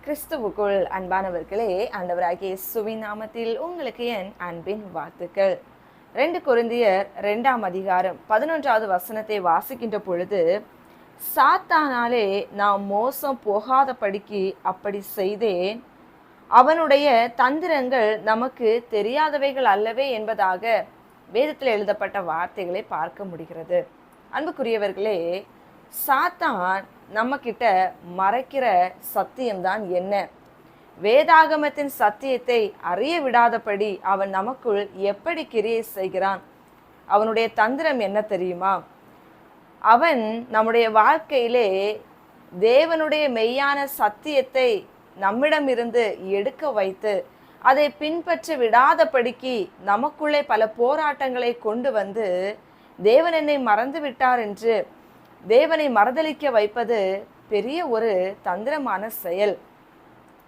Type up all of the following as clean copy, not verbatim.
கிறிஸ்துவுக்குள் அன்பானவர்களே, ஆண்டவராகிய இயேசுவின் நாமத்தில் உங்களுக்கு என் அன்பின் வாழ்த்துக்கள். 2 கொரிந்தியர் 2ஆம் அதிகாரம் 11வது வசனத்தை வாசிக்கின்ற பொழுது, சாத்தானாலே நாம் மோசம் போகாதபடிக்கு அப்படி செய்தேன், அவனுடைய தந்திரங்கள் நமக்கு தெரியாதவைகள் அல்லவே என்பதாக வேதத்தில் எழுதப்பட்ட வார்த்தைகளை பார்க்க முடிகிறது. அன்புக்குரியவர்களே, சாத்தான் நம்ம கிட்ட மறைக்கிற சத்தியம்தான் என்ன? வேதாகமத்தின் சத்தியத்தை அறிய விடாதபடி அவன் நமக்குள் எப்படி கிரியை செய்கிறான்? அவனுடைய தந்திரம் என்ன தெரியுமா? அவன் நம்முடைய வாழ்க்கையிலே தேவனுடைய மெய்யான சத்தியத்தை நம்மிடமிருந்து எடுக்க வைத்து அதை பின்பற்ற விடாதபடிக்கு நமக்குள்ளே பல போராட்டங்களை கொண்டு வந்து தேவன் என்னை மறந்து விட்டார் என்று தேவனை மறுதலிக்க வைப்பது பெரிய ஒரு தந்திரமான செயல்.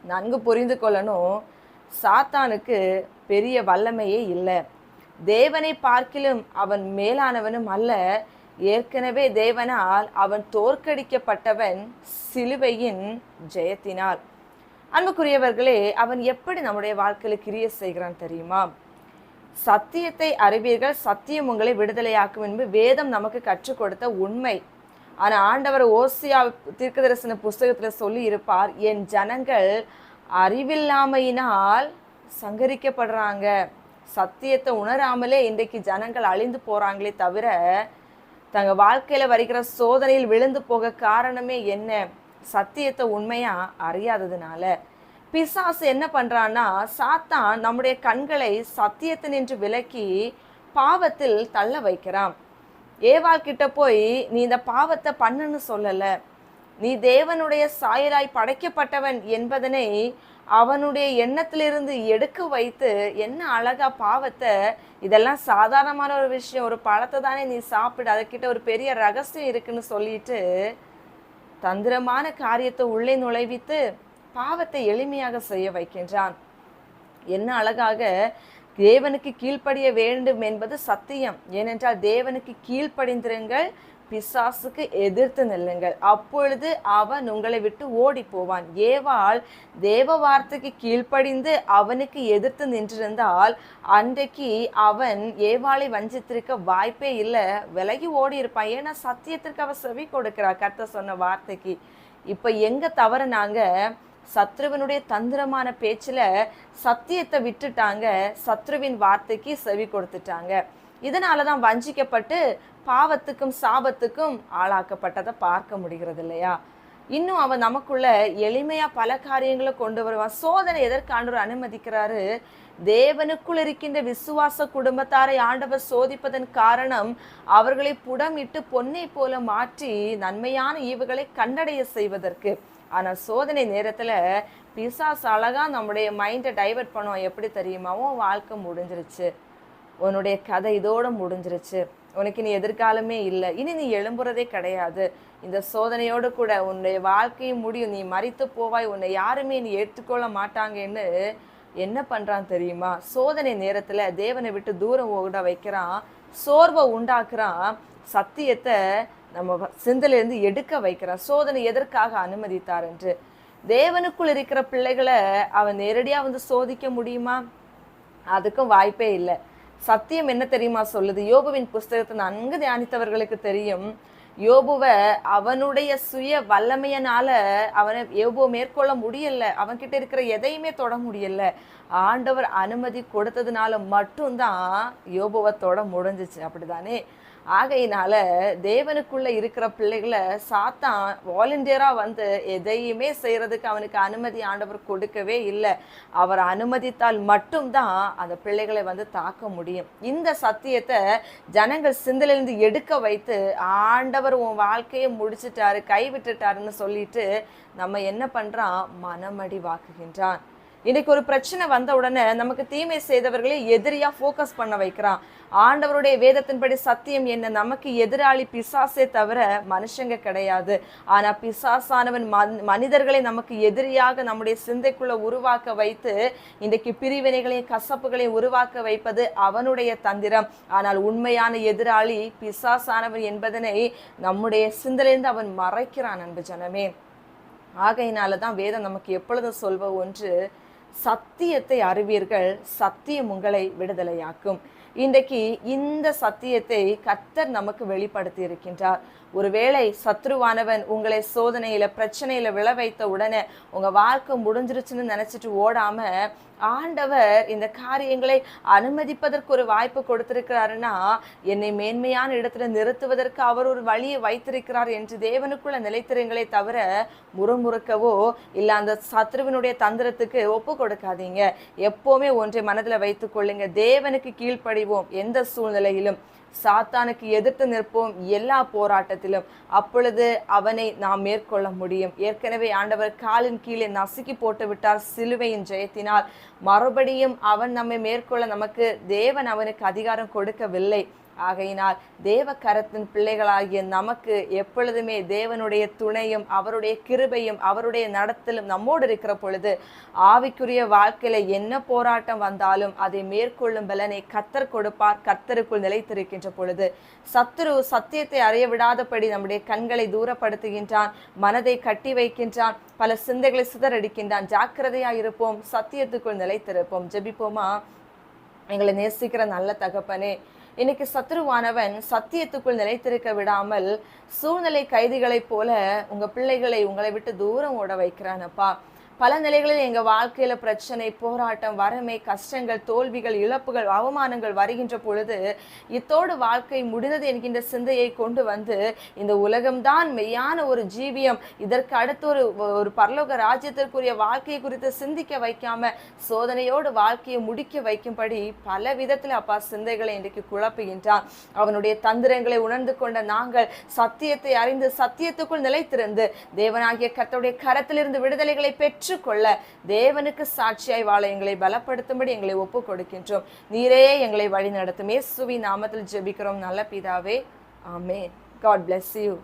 நன்கு புரிந்து கொள்ளணும், சாத்தானுக்கு பெரிய வல்லமையே இல்லை. தேவனை பார்க்கிலும் அவன் மேலானவனும் அல்ல. ஏற்கனவே தேவனால் அவன் தோற்கடிக்கப்பட்டவன் சிலுவையின் ஜெயத்தினால். அன்புக்குரியவர்களே, அவன் எப்படி நம்முடைய வாழ்க்கையில் கிரியை செய்கிறான் தெரியுமா? சத்தியத்தை அறிவீர்கள், சத்தியம் உங்களை விடுதலையாக்கும் என்று வேதம் நமக்கு கற்றுக் கொடுத்த உண்மை. ஆனால் ஆண்டவர் ஓசியா தீர்க்கதரிசன புஸ்தகத்தில் சொல்லி இருப்பார், என் ஜனங்கள் அறிவில்லாமையினால் சங்கரிக்கப்படுறாங்க. சத்தியத்தை உணராமலே இன்றைக்கு ஜனங்கள் அழிந்து போகிறாங்களே தவிர தங்கள் வாழ்க்கையில் வருகிற சோதனையில் விழுந்து போக காரணமே என்ன? சத்தியத்தை உண்மையாக அறியாததுனால. பிசாசு என்ன பண்ணுறான்னா, சாத்தான் நம்முடைய கண்களை சத்தியத்தினின்று விலக்கி பாவத்தில் தள்ள வைக்கிறான். ஏவாள் கிட்ட போய் நீ இந்த பாவத்தை பண்ணுன்னு சொல்லலை, நீ தேவனுடைய சாயலாய் படைக்கப்பட்டவன் என்பதனை அவனுடைய எண்ணத்திலிருந்து எடுக்க வைத்து, என்ன அழகா பாவத்தை, இதெல்லாம் சாதாரணமான ஒரு விஷயம், ஒரு பழத்தை தானே நீ சாப்பிடு, அதுக்கிட்ட ஒரு பெரிய ரகசியம் இருக்குன்னு சொல்லிட்டு தந்திரமான காரியத்தை உள்ளே நுழைவித்து பாவத்தை எளிமையாக செய்ய வைக்கின்றான். என்ன அழகாக தேவனுக்கு கீழ்ப்படிய வேண்டும் என்பது சத்தியம். ஏனென்றால் தேவனுக்கு கீழ்ப்படிந்திருங்கள், பிசாசுக்கு எதிர்த்து நில்லுங்கள், அப்பொழுது அவன் உங்களை விட்டு ஓடி போவான். ஏவாள் தேவ வார்த்தைக்கு கீழ்ப்படிந்து அவனுக்கு எதிர்த்து நின்றிருந்தால் அன்றைக்கு அவன் ஏவாளை வஞ்சித்திருக்க வாய்ப்பே இல்லை, விலகி ஓடி இருப்பான். ஏன்னா சத்தியத்திற்கு அவ செவி கொடுக்கிறார், கர்த்தர் சொன்ன வார்த்தைக்கு. இப்போ எங்க தவறுனாங்க? சத்ருவனுடைய தந்திரமான பேச்சில் சத்தியத்தை விட்டுட்டாங்க, சத்ருவின் வார்த்தைக்கு செவி கொடுத்துட்டாங்க. இதனால தான் வஞ்சிக்கப்பட்டு பாவத்துக்கும் சாபத்துக்கும் ஆளாக்கப்பட்டதை பார்க்க முடிகிறது இல்லையா? இன்னும் அவன் நமக்குள்ள எளிமையா பல காரியங்களை கொண்டு வருவான். சோதனை எதற்கு ஆண்டவர் அனுமதிக்கிறாரு? தேவனுக்குள் இருக்கின்ற விசுவாச குடும்பத்தாரை ஆண்டவர் சோதிப்பதன் காரணம் அவர்களை புடமிட்டு பொன்னை போல மாற்றி நன்மையான ஈவுகளை கண்டடைய செய்வதற்கு. ஆனால் சோதனை நேரத்தில் பிசாசு அழகா நம்முடைய மைண்டை டைவர்ட் பண்ணுவோம். எப்படி தெரியுமா? உன் வாழ்க்கை முடிஞ்சிருச்சு, உன்னுடைய கதை இதோடு முடிஞ்சிருச்சு, உனக்கு இனி எதிர்காலமே இல்லை, இனி நீ எழும்புறதே கிடையாது, இந்த சோதனையோடு கூட உன்னுடைய வாழ்க்கையும் முடியும், நீ மரித்து போவாய், உன்னை யாருமே நீ ஏற்றுக்கொள்ள மாட்டாங்கன்னு என்ன பண்ணுறான் தெரியுமா? சோதனை நேரத்தில் தேவனை விட்டு தூரம் ஓட வைக்கிறான், சோர்வை உண்டாக்குறான், சத்தியத்தை நம்ம சிந்தையிலிருந்து எடுக்க வைக்கிறான். சோதனை எதற்காக அனுமதித்தார் என்று. தேவனுக்குள் இருக்கிற பிள்ளைகளை அவன் நேரடியாக வந்து சோதிக்க முடியுமா? அதுக்கும் வாய்ப்பே இல்லை. சத்தியம் என்ன தெரியுமா சொல்லுது? யோபுவின் புஸ்தகத்தை நன்கு தியானித்தவர்களுக்கு தெரியும். யோபுவை அவனுடைய சுய வல்லமையினால அவனை யோபுவை மேற்கொள்ள முடியல, அவன்கிட்ட இருக்கிற எதையுமே தொட முடியல. ஆண்டவர் அனுமதி கொடுத்ததுனால மட்டும்தான் யோபுவை தொட முடிஞ்சிச்சு, அப்படிதானே? ஆகையினால தேவனுக்குள்ள இருக்கிற பிள்ளைகளை சாத்தான் வாலண்டியரா வந்து எதையுமே செய்யறதுக்கு அவனுக்கு அனுமதி ஆண்டவர் கொடுக்கவே இல்லை. அவர் அனுமதித்தால் மட்டும்தான் அந்த பிள்ளைகளை வந்து தாக்க முடியும். இந்த சத்தியத்தை ஜனங்கள் சிந்தையிலிருந்து எடுக்க வைத்து ஆண்டவர் உன் வாழ்க்கையை முடிச்சிட்டாரு, கைவிட்டுட்டாருன்னு சொல்லிட்டு நம்ம என்ன பண்றான்? மனமடி வாக்குகின்றான். இன்னைக்கு ஒரு பிரச்சனை வந்த உடனே நமக்கு தீமை செய்தவர்களே எதிரியா ஃபோக்கஸ் பண்ண வைக்கிறான். ஆண்டவருடைய வேதத்தின்படி சத்தியம் என்ன? நமக்கு எதிராளி பிசாசே தவிர மனுஷங்க கிடையாது. ஆனா பிசாசானவன் மனிதர்களை நமக்கு எதிரியாக நம்முடைய சிந்தைக்குள்ள உருவாக்க வைத்து இன்றைக்கு பிரிவினைகளையும் கசப்புகளையும் உருவாக்க வைப்பது அவனுடைய தந்திரம். ஆனால் உண்மையான எதிராளி பிசாசானவன் என்பதனை நம்முடைய சிந்தையிலிருந்து அவன் மறைக்கிறான். அன்பு ஜனமே, ஆகையினால தான் வேதம் நமக்கு எப்பொழுதும் சொல்வ ஒன்று, சத்தியத்தை அறிவீர்கள், சத்தியம் உங்களை விடுதலையாக்கும். இன்றைக்கு இந்த சத்தியத்தை கர்த்தர் நமக்கு வெளிப்படுத்தி இருக்கின்றார். ஒருவேளை சத்ருவானவன் உங்களை சோதனையில பிரச்சனையில விழ வைத்த உடனே உங்க வாழ்க்கை முடிஞ்சிருச்சுன்னு நினைச்சிட்டு ஓடாம, ஆண்டவர் இந்த காரியங்களை அனுமதிப்பதற்கு ஒரு வாய்ப்பு கொடுத்திருக்கிறாருன்னா, என்னை மேன்மையான இடத்துல நிறுத்துவதற்கு அவர் ஒரு வழியை வைத்திருக்கிறார் என்று தேவனுக்குள்ள நிலைத்திருங்களே தவிர, முறுமுறுக்கவோ இல்ல அந்த சத்ருவினுடைய தந்திரத்துக்கு ஒப்பு கொடுக்காதீங்க. எப்பவுமே ஒன்றை மனதில் வைத்துக் கொள்ளுங்க, தேவனுக்கு கீழ்ப்படிவோம். எந்த சூழ்நிலையிலும் சாத்தானுக்கு எதிர்த்து நிற்போம் எல்லா போராட்டத்திலும். அப்பொழுது அவனை நாம் மேற்கொள்ள முடியும். ஏற்கனவே ஆண்டவர் காலின் கீழே நசுக்கி போட்டு விட்டார் சிலுவையின் ஜெயத்தினால். மறுபடியும் அவன் நம்மை மேற்கொள்ள நமக்கு தேவன் அவனுக்கு அதிகாரம் கொடுக்கவில்லை. ஆகையினால் தேவ கரத்தின் பிள்ளைகளாகிய நமக்கு எப்பொழுதுமே தேவனுடைய துணையும் அவருடைய கிருபையும் அவருடைய நடத்தலும் நம்மோடு இருக்கிற பொழுது, ஆவிக்குரிய வாழ்க்கையில என்ன போராட்டம் வந்தாலும் அதை மேற்கொள்ளும் பலனை கர்த்தர் கொடுப்பார். கர்த்தருக்குள் நிலைத்திருக்கின்ற பொழுது சத்துரு சத்தியத்தை அறிய விடாதபடி நம்முடைய கண்களை தூரப்படுத்துகின்றான், மனதை கட்டி வைக்கின்றான், பல சிந்தைகளை சிதறடிக்கின்றான். ஜாக்கிரதையா இருப்போம், சத்தியத்துக்குள் நிலைத்திருப்போம். ஜெபிப்போமா? எங்களை நேசிக்கிற நல்ல தகப்பனே, இன்னைக்கு சத்ருவானவன் சத்தியத்துக்குள் நிலைத்திருக்க விடாமல் சூழ்நிலை கைதிகளைப் போல உங்க பிள்ளைகளை உங்களை விட்டு தூரம் ஓட வைக்கிறானப்பா. பல நிலைகளில் எங்க வாழ்க்கையில பிரச்சனை, போராட்டம், வறுமை, கஷ்டங்கள், தோல்விகள், இழப்புகள், அவமானங்கள் வருகின்ற பொழுது இத்தோடு வாழ்க்கை முடிந்தது என்கின்ற சிந்தையை கொண்டு வந்து, இந்த உலகம்தான் மெய்யான ஒரு ஜீவியம், இதற்கு அடுத்து ஒரு பரலோக ராஜ்யத்திற்குரிய வாழ்க்கையை குறித்து சிந்திக்க வைக்காம சோதனையோடு வாழ்க்கையை முடிக்க வைக்கும்படி பல விதத்தில் அப்பா சிந்தைகளை இன்றைக்கு குழப்புகின்றான். அவனுடைய தந்திரங்களை உணர்ந்து கொண்ட நாங்கள் சத்தியத்தை அறிந்து சத்தியத்துக்குள் நிலைத்திருந்து தேவனாகிய கர்த்தருடைய கரத்திலிருந்து விடுதலைகளை பெற்றுக்கொள்ள தேவனுக்கு சாட்சியாய் வாழ எங்களை பலப்படுத்தும்படி எங்களை ஒப்பு கொடுக்கின்றோம். நீரே எங்களை வழி நடத்தும். இயேசுவின் நாமத்தில் ஜெபிக்கிறோம் நல்ல பிதாவே, ஆமென். God bless you.